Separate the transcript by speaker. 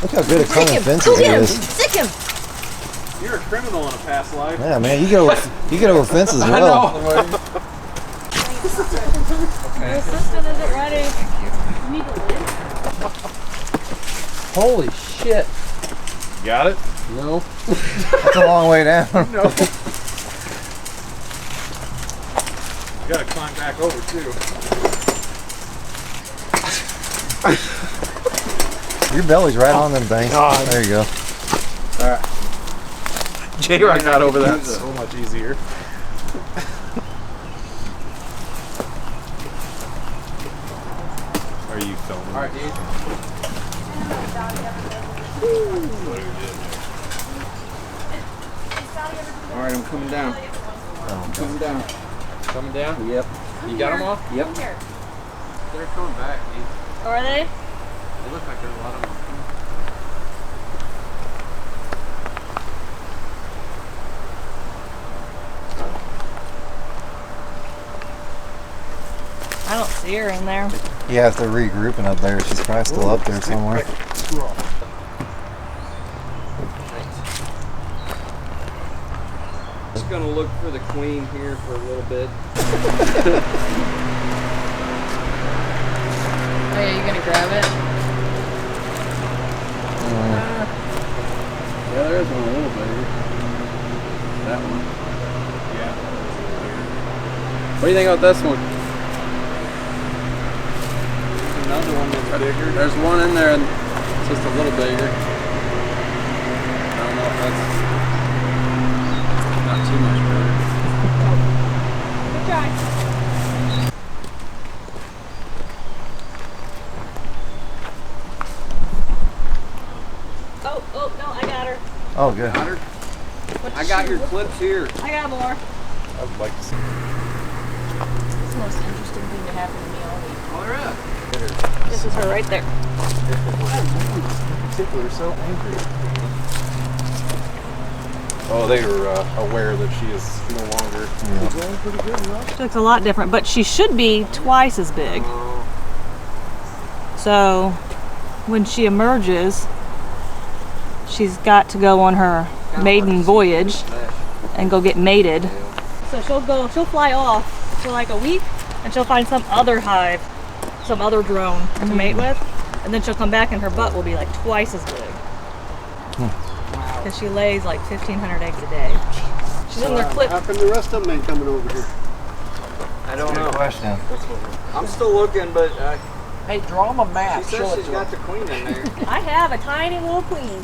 Speaker 1: Look how good at climbing fences
Speaker 2: Go
Speaker 1: he
Speaker 2: get him!
Speaker 1: is.
Speaker 2: Stick him!
Speaker 3: You're a criminal in a past life.
Speaker 1: Yeah, man, you get over fences well.
Speaker 2: Your assistant isn't ready. You need to leave.
Speaker 4: Holy shit.
Speaker 3: Got it?
Speaker 4: No.
Speaker 1: That's a long way down.
Speaker 3: No. You gotta climb back over too.
Speaker 1: Your belly's right on them things.
Speaker 3: God.
Speaker 1: There you go.
Speaker 3: Alright. J-Rock got over that so much easier. Are you filming?
Speaker 4: Alright, dude. Alright, I'm coming down. Coming down. Coming down? Yep. You got them all? Yep.
Speaker 3: They're coming back, dude.
Speaker 2: Are they?
Speaker 3: They look like there's a lot of them.
Speaker 2: I don't see her in there.
Speaker 1: Yeah, if they're regrouping up there, she's probably still up there somewhere.
Speaker 4: Just gonna look for the queen here for a little bit.
Speaker 2: Oh yeah, you gonna grab it?
Speaker 4: Yeah, there is one a little bigger. That one.
Speaker 3: Yeah.
Speaker 4: What do you think about this one?
Speaker 3: Another one that's bigger.
Speaker 4: There's one in there and it's just a little bigger. I don't know if that's not too much better.
Speaker 2: Good try. Oh, no, I got her.
Speaker 1: Oh, good.
Speaker 4: Got her?
Speaker 2: What
Speaker 4: I got your clips here.
Speaker 2: I got more.
Speaker 3: I would like to see.
Speaker 2: It's the most interesting thing to happen to me all week.
Speaker 4: Oh, they're up.
Speaker 2: This is her right there.
Speaker 3: People are so angry. Oh, they are aware that she is no longer.
Speaker 2: She looks a lot different, but she should be twice as big. So when she emerges, she's got to go on her maiden voyage and go get mated. So she'll fly off for like a week and she'll find some other hive, some other drone to mate with, and then she'll come back and her butt will be like twice as big. Because she lays like 1,500 eggs a day. She's in their clip.
Speaker 5: How come the rest of them ain't coming over here?
Speaker 4: I don't know.
Speaker 1: Good question.
Speaker 4: I'm still looking, but
Speaker 5: Hey, draw them a map.
Speaker 4: she says she's got the queen in there.
Speaker 2: I have a tiny little queen.